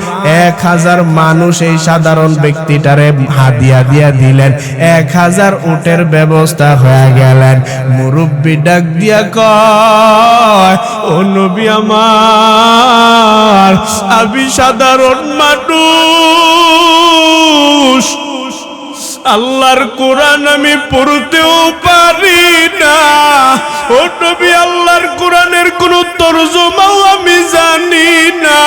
1000 মানুষ এই সাধারণ ব্যক্তিটারে হাদিয়া দিয়া দিলেন। 1000 উটের ব্যবস্থা হয়ে গেলেন। মুরব্বি ডাক দিয়া কয়, ও নবী আমার, আমি সাধারণ মানুষ, আল্লাহর কোরআন আমি পড়তেও পারি না। ও নবী, আল্লাহর কোরআনের কোন তরজমাও আমি জানি না।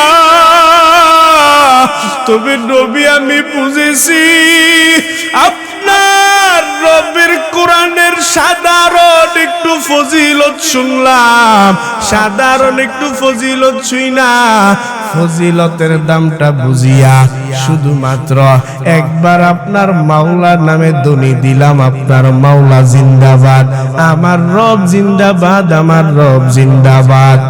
তবে নবী আমি বুঝেছি আপনার রবের কোরআনের সাধারণ একটু ফজিলত শুনলাম, সাধারণ একটু ফজিলত শুই না, ফজিলতের দামটা বুঝিয়া শুধুমাত্র একবার আপনার মাওলার নামে ধ্বনি দিলাম, আপনার মাওলা জিন্দাবাদ, আমার রব জিন্দাবাদ, আমার রব জিন্দাবাদ।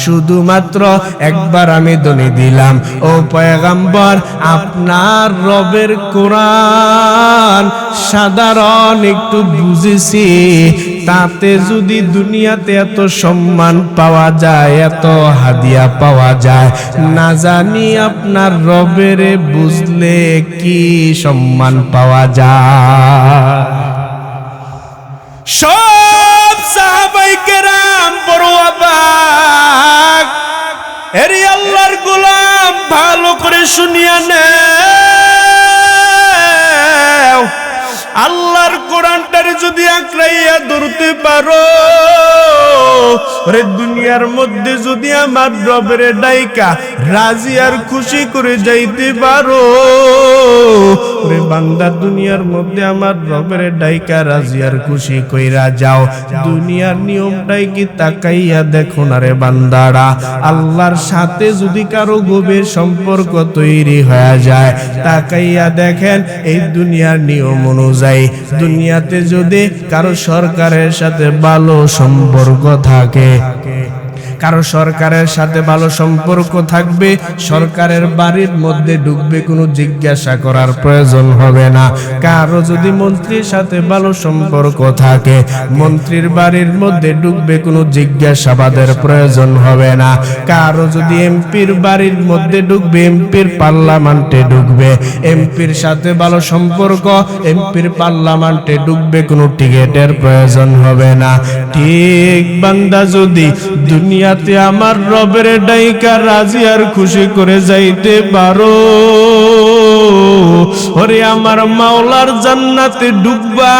শুধুমাত্র একবার আমি ধ্বনি দিলাম, ও পয়গম্বর, আপনার রবের কোরআন সাধারণ একটু বুঝেছি, তাতে যদি দুনিয়াতে এত সম্মান পাওয়া যায়, এত হাদিয়া পাওয়া যায়, না জানি আপনার রবের বুঝলে কি সম্মান পাওয়া যায়। সব সাহাবায়ে কেরাম বড় অবাক। এরে আল্লাহর গোলাম, ভালো করে শুনিয়া নেও, আল্লাহর কোরআনটারে যদি আঁকড়াইয়া ধরতে পারো, ওরে দুনিয়ার মধ্যে যদি আমার রবের ডাইকা রাজি আর খুশি করে যাইতে পারো, ওরে বান্দা দুনিয়ার মধ্যে আমার রবের ডাইকা রাজি আর খুশি কইরা যাও। দুনিয়ার নিয়মটাই কি তাকাইয়া দেখো না রে বান্দারা, আল্লাহর সাথে যদি কারো গভীর সম্পর্ক তৈরি হয়ে যায়, তাকাইয়া দেখেন এই দুনিয়ার নিয়ম অনুযায়ী দুনিয়াতে যদি কারো সরকারের সাথে ভালো সম্পর্ক থাকে, কারো সরকারের সাথে ভালো সম্পর্ক থাকবে, সরকারের বাড়ির মধ্যে ঢুকবে, কোনো জিজ্ঞাসা করার প্রয়োজন হবে না। কারো যদি মন্ত্রীর সাথে ভালো সম্পর্ক থাকে, মন্ত্রীর বাড়ির মধ্যে ঢুকবে, কোনো জিজ্ঞাসাবাদের প্রয়োজন হবে না। কারো যদি এমপির বাড়ির মধ্যে ঢুকবে, এমপির পার্লামেন্টে ঢুকবে, এমপির সাথে ভালো সম্পর্ক, এমপির পার্লামেন্টে ঢুকবে, কোনো টিকেটের প্রয়োজন হবে না। ঠিক বান্দা যদি দুনিয়াতে আমার রবের ডাইকা রাজি আর খুশি করে যাইতে পারো, ওরে আমার মাওলার জান্নাতে ঢুকবা,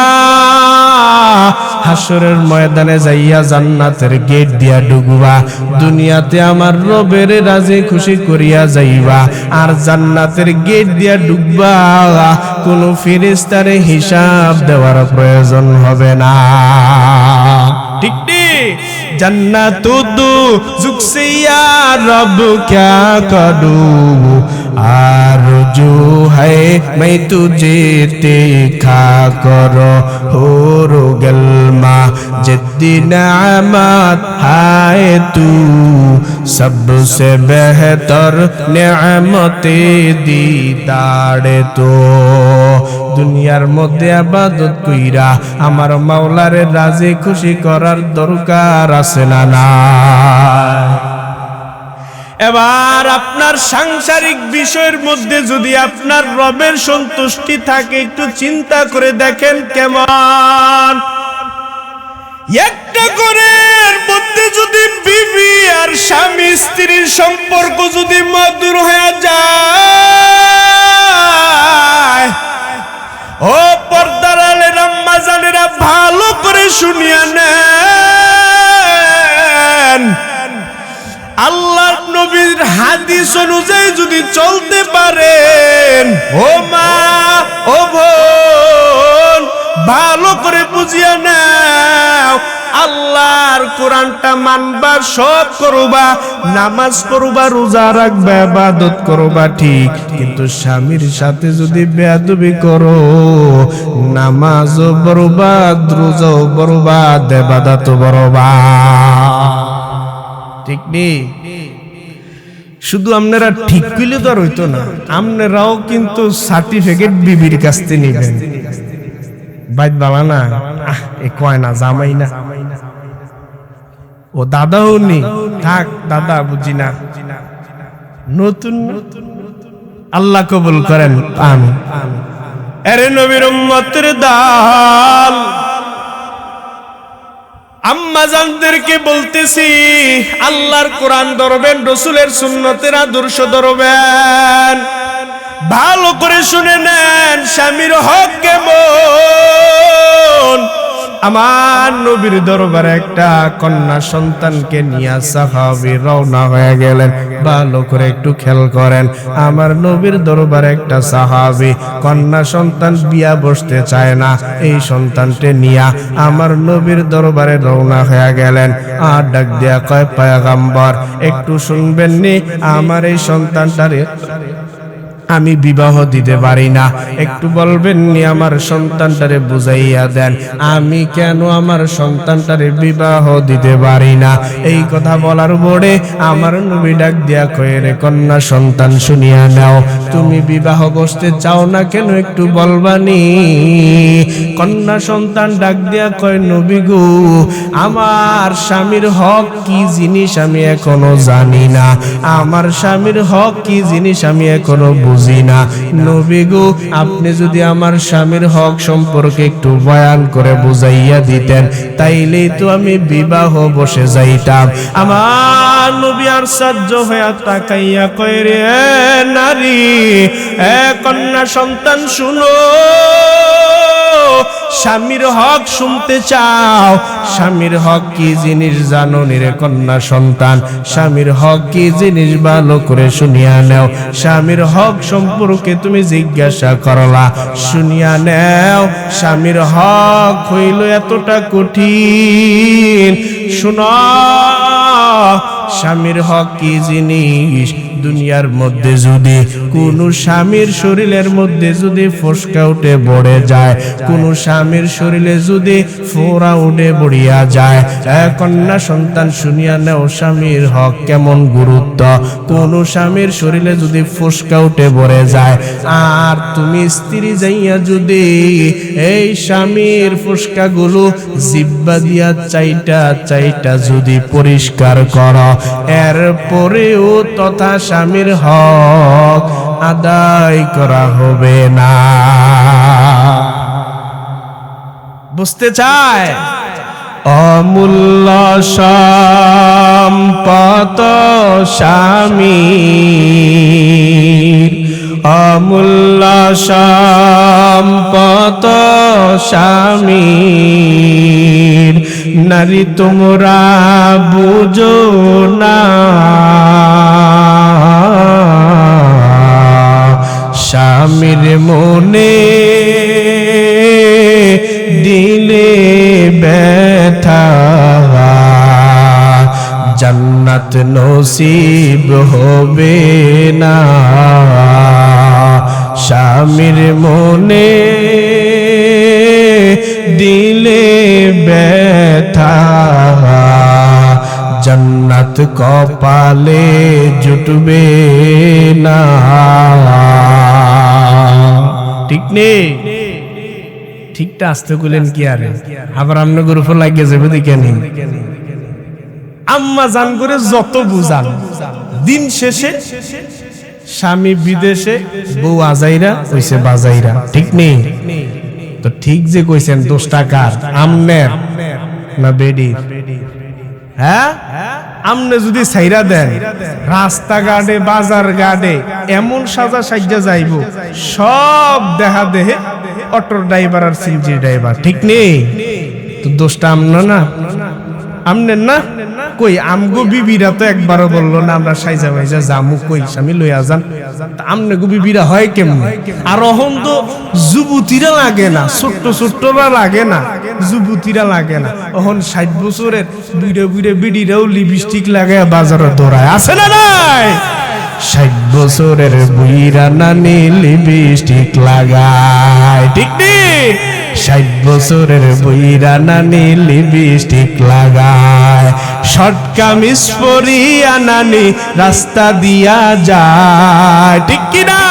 হাসরের ময়দানে যাইয়া জান্নাতের গেট দিয়া ঢুকবা, দুনিয়াতে আমার রবের রাজি খুশি করিয়া যাইবা, আর জান্নাতের গেট দিয়া ঢুকবা, কোনো ফেরেশতারে হিসাব দেওয়ার প্রয়োজন হবে না। ঠিক ঠিক जन्नतु दुज़ुक से या रब क्या करूँ, आरज़ू है मैं तुझे देखा करो, हो रो गलमा जिद्दी नेमत है तू, सबसे बेहतर नेमते दीदार तो। দুনিয়ার মধ্যে ইবাদত কইরা আমার মাওলারে রাজি খুশি করার দরকার আছে না না? এবার আপনার সাংসারিক বিষয়ের মধ্যে যদি আপনার রবের সন্তুষ্টি থাকে, একটু চিন্তা করে দেখেন কেমন। একটা ঘরের মধ্যে যদি বিবি আর স্বামী স্ত্রীর সম্পর্ক যদি মধুর হয়ে যায়, ও পর্দার আলের আম্মা জানেরা ভালো করে শুনিয়া নেন, আল্লাহর নবীর হাদিস অনুযায়ী যদি চলতে পারেন, ও মা ও বোন ভালো করে বুঝিয়া নাও, আল্লাহ আল্লাহর কোরআনটা মানবা, সব করবা, নামাজ পড়বা, রোজা রাখবা, ইবাদত করবা ঠিক, কিন্তু স্বামীর সাথে যদি বেয়াদবি করো, নামাজও বরবাদ, রোজাও বরবাদ, ইবাদতও বরবাদ। ঠিক নেই? শুধু আপনারা ঠিক কইলে তো আর হইতো না, আপনারাও কিন্তু সার্টিফিকেট বিবির কাছ থেকে নিবেন। বাইত বালা না, এ কয় না, জামাই না, ও দাদাও নি, থাক দাদা বুঝি না, নতুন আল্লাহ কবুল করেন, আমিন। আরে নবীর উম্মতের দল, আম্মা জানদেরকে বলতেছি, আল্লাহর কোরআন ধরবেন, রসুলের সুন্নতের আদর্শ ধরবেন, ভালো করে শুনে নেন স্বামীর হক কেমন। আমার নবীর দরবারে একটা কন্যা সন্তানকে নিয়ে সাহাবী রওনা হয়ে গেলেন। ভালো করে একটু খেয়াল করেন, আমার নবীর দরবারে একটা সাহাবী কন্যা সন্তান বিয়া বসতে চায় না, এই সন্তানকে নিয়ে আমার নবীর দরবারে রওনা হয়ে গেলেন। আর ডাক দিয়া কয়, পয়গম্বর একটু শুনবেন নি, আমার এই সন্তানটারে আমি বিবাহ দিতে পারি না, একটু বলবেন নি আমার সন্তানটারে বুঝাইয়া দেন, আমি কেন আমার সন্তানটারে বিবাহ দিতে পারি না। এই কথা বলার পরে আমার নবী ডাক দিয়া কয়, রে কন্যা সন্তান শুনিয়া নাও, তুমি বিবাহ বসতে চাও না কেন একটু বলবানি। কন্যা সন্তান ডাক দিয়া কয়, নবী গো, আমার স্বামীর হক কি জিনিস আমি এখনো জানি না, আমার স্বামীর হক কি জিনিস আমি এখনো বুঝি না। নবী গো, আপনি যদি আমার স্বামীর হক সম্পর্কে একটু বয়ান করে বুঝাইয়া দিতেন, তাইলেই তো আমি বিবাহ বসে যাইতাম। আমার নবী আর সাজ্জ হয়ে তাকাইয়া কয়, রে নারী, কন্যা সন্তান শুনো, স্বামীর হক শুনতে চাও? স্বামীর হক কি জিনিস জানো নি রে কন্যা সন্তান? স্বামীর হক কি জিনিস ভালো করে শুনিয়া নাও। স্বামীর হক সম্পর্কে তুমি জিজ্ঞাসা করলা, শুনিয়া নাও। স্বামীর হক হইল এতটা কঠিন, শুনো স্বামীর হক কি জিনিস। দুনিয়ার মধ্যে যদি কোন স্বামীর শরীরের মধ্যে যদি ফসকা উঠে পড়ে যায়, কোন স্বামীর শরীরে যদি ফোড়া উঠে পড়িয়া যায়, কন্যা সন্তান শুনিয়া নাও স্বামীর হক কেমন গুরুত্ব। কোন স্বামীর শরীরে যদি ফসকা উঠে পড়ে যায়, আর তুমি স্ত্রী যাইয়া যদি এই স্বামীর ফসকা গুলো জিব্বা দিয়া চাইটা চাইটা যদি পরিষ্কার করো, এরপরেও তথা স্বামীর হক আদায় করা হবে না। বুঝতে চায়? অমূল্য সম্পদ স্বামীর, অমূল্য সম্পদ স্বামীর, নারী তোমরা বুঝো না, স্বামীর মনে দিলে ব্যথা, জান্নাত নসিব হবে না। স্বামীর মনে দিলে ব্যথা, জান্নাত কপালে জুটবে না। ঠিক নেই? ঠিকটা আসতে কইলেন কি আরে, আবার আমনে গ্রুপে লাগিয়ে যাবে দেখে নেই। আম্মা জান করে যত বুঝান, দিন শেষে স্বামী বিদেশে, বউ আজাইরা হইছে বাজাইরা। ঠিক নেই? তো ঠিক যে কইছেন, 10 টাকার আমনের না বেডির? হ্যাঁ, আমনে যদি ছাইরা দেন রাস্তাঘাটে বাজার ঘাটে এমন সাজা সাজ্জা যাইব, সব দেখা দেহে অটোর ড্রাইভার আর সিএনজি ড্রাইভার। ঠিক নেই? তো দোষটা আমনা না, আমনের না কই আমগো বিবিরা তো একবারও বললো না আমরা সাইজা মাইজা জামু কই স্বামী লইয়া যান আমনে গো বিবিরা হয় কেমনে আর অহন তো যুবতীরা লাগে না ছোট্ট ছোট্টরা লাগে না যুবতীরা লাগে না অহন 60 বছরের বুড়ে বুড়ে বিড়িরাও লিপস্টিক লাগায় বাজারে দৌড়ায় আছে না নাই 60 বছরের বুইরা নানি লিপস্টিক লাগায় ঠিক ঠিক 60 বছরের বুইরা নানি লিপস্টিক লাগায় শর্ট কামিজ পরিয়া নানি রাস্তা দিয়া যায় ঠিক কি না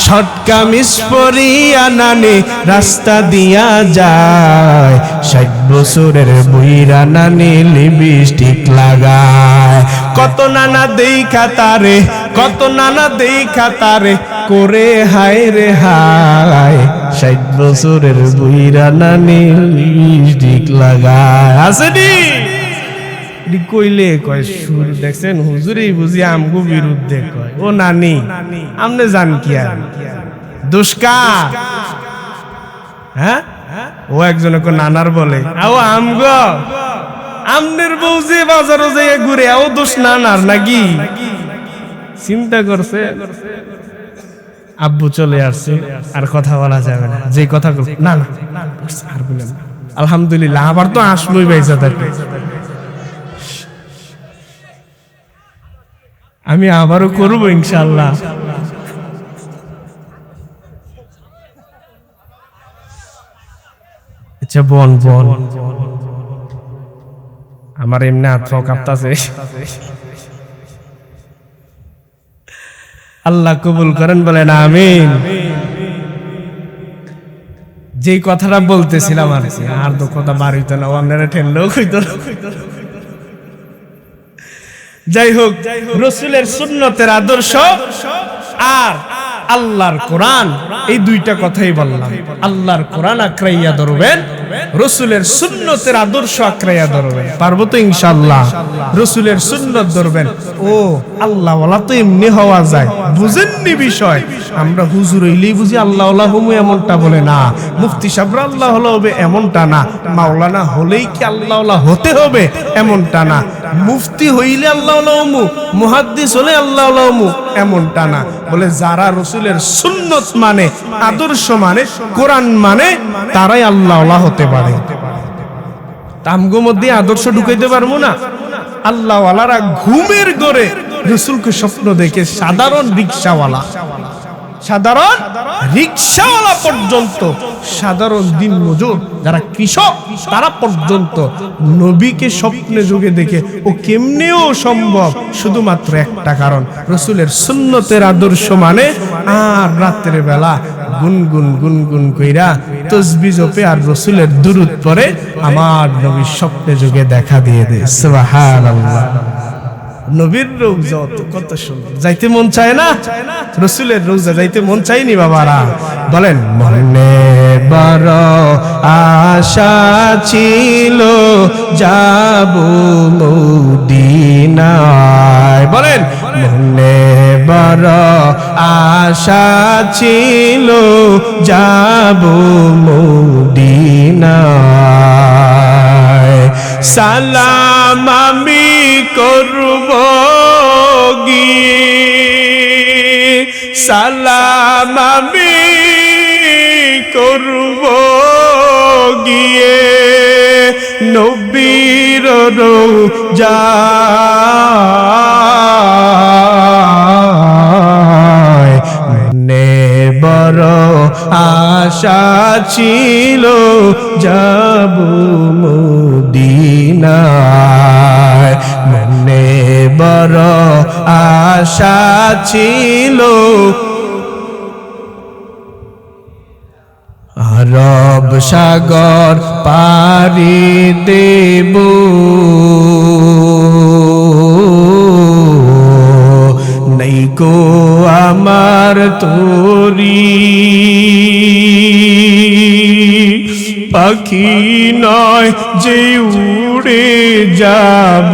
শর্ট কামিজ পরিয়া নানি রাস্তা দিয়া যায় 60 বছরের বুইরা নানি লিপস্টিক লাগায় কত নানা দেখা তারে করে হায় রে হায় 60 বছরের বুইরা নানি লিপস্টিক লাগায় আসেনি কইলে কয় সুর দেখছেন হুজুরই বুঝি আমগো বিরুদ্ধে কয় ও নানি আমনে জান কি আর দুষ্কা হ্যাঁ ও একজন নানার বলে আও আমগো আমনের বউ যে বাজারে যায় ঘুরে আও দোষ নানার নাকি চিন্তা করছে আব্বু চলে আসছে আর কথা বলা যাবে না যে কথা না না আর বলেন আলহামদুলিল্লাহ আবার তো আসলোই বাইসা থাকে আমি আবারও করবো ইনশাআল্লাহ আচ্ছা বল আমার এমনি হাত কাঁপতাছে আল্লাহ কবুল করেন বলেন আমিন যে কথাটা বলতেছিলাম আর তো কথা বার হইতো না আপনারা ঠেললেও হইতো না যাই হোক রাসূলের সুন্নতের আদর্শ আর আল্লাহর কোরআন এই দুইটা কথাই বললাম আল্লাহর কোরআন আঁকড়াইয়া ধরবেন রাসূলের সুন্নতের আদর্শ আঁকড়াইয়া ধরবেন পারবো তো ইনশাআল্লাহ রাসূলের সুন্নত ধরবেন ও আল্লাহ ওয়ালা তো এমনি হওয়া যায় বুঝেননি বিষয় আমরা হুজুর হইলেই বুঝি আল্লাহ ওয়ালা হমু এমনটা বলে না মুফতি সাহেব আল্লাহ ওয়ালা হবে এমনটা না মাওলানা হলেই কি আল্লাহ ওয়ালা হতে হবে এমনটা না মুফতি হইলে আল্লাহ ওয়ালা হমু মুহাদ্দিস হলে আল্লাহ ওয়ালা হমু এমনটা না বলে যারা রাসূলের সুন্নত মানে আদর্শ মানে কোরআন মানে তারাই আল্লাহ ওয়ালা হতে পারে আমগো মধ্যে আদর্শ ঢুকাইতে পারবো না আল্লাহ ওয়ালারা ঘুমের ঘরে রাসূলকে স্বপ্ন দেখে সাধারণ রিকশাওয়ালা পর্যন্ত সাধারণ দিন মজুর যারা কৃষক তারা পর্যন্ত নবীকে স্বপ্নে যোগে দেখে ও কেমনেও সম্ভব শুধুমাত্র একটা কারণ রাসূলের সুন্নতের আদর্শ মানে আর রাতের বেলা গুনগুন কইরা তাসবিহ জপে আর রাসূলের দুরূদ পড়ে আমার নবী স্বপ্নে যোগে দেখা দিয়ে দেয় সুবহানাল্লাহ নবীর রওজা কত সুন্দর যাইতে মন চায় না রাসূলের রওজা যাইতে মন চাইনি বাবারা বলেন মনে বড় আশা ছিল যাব মদিনায় বলেন মনে বড় আশা ছিল যাব মদিনায় সালাম আমি করব গিয়ে সালাম আমি করব গিয়ে নবীর রওজায় মনে বড় আশা ছিল যাব মদিনায় মনে বড় আশা ছিল আরব সাগর পাড়ি দেব নইকো আমার তোরি পাখি নয় যে উড়ে যাব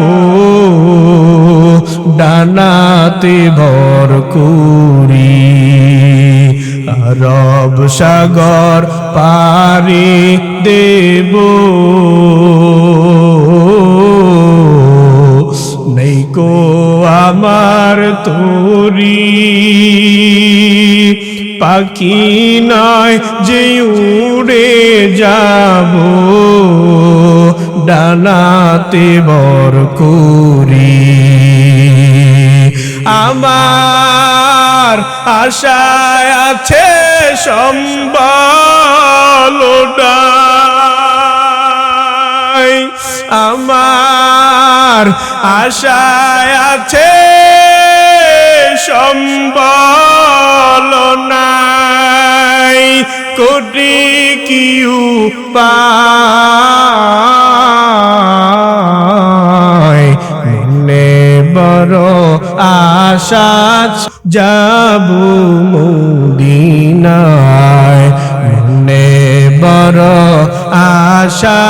ডানাতে ভর করি আরব সাগর পাড়ি দেব গো আমার তোরি পাখি নয় যে উড়ে যাব ডানাতে বর করি আমার আশায় আছে সম্বল আমার আশায় আছে সম্বল নাই কোটি কি উপায় মনে বড় আশা যাব মদিনায় মনে বড় আশা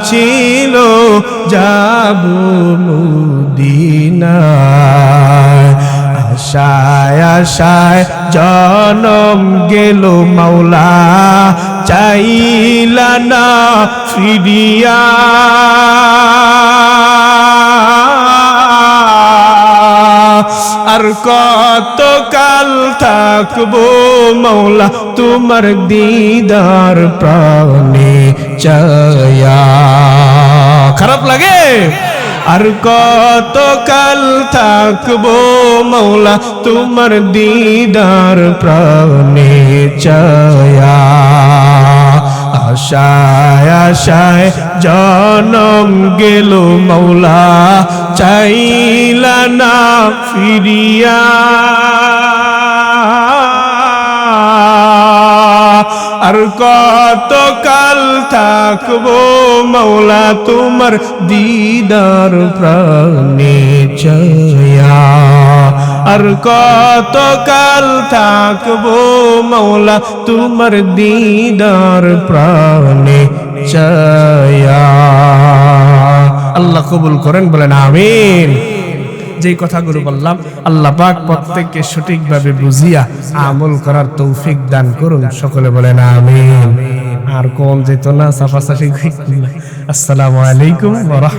ছিল যাব মদিনায় আশায় আশায় জনম গেল মাওলা চাইলা না ফিরিয়া আর কত কাল থাকবো মাওলা তোমার দিদার প্রাণে চায়া খারাপ লাগে আর কত কাল থাকবো মাওলা তোমার দিদার প্রাণে চায়া আশায় আশায় জনম গেল মাওলা চাইলা না ফিরিয়া আর কত কাল থাকবো মাওলা তোমার দিদার প্রাণে চায়া আর কত কাল থাকবো মাওলা তোমার দিদার প্রাণে চায়া আল্লাহ কবুল করেন বলেন আমিন যে কথাগুলো বললাম আল্লাহ পাক প্রত্যেককে সঠিকভাবে বুঝিয়া আমল করার তৌফিক দান করুন সকলে বলেন আমিন আর কোন যেত না সাফাসাফি আসসালামু আলাইকুম ওয়া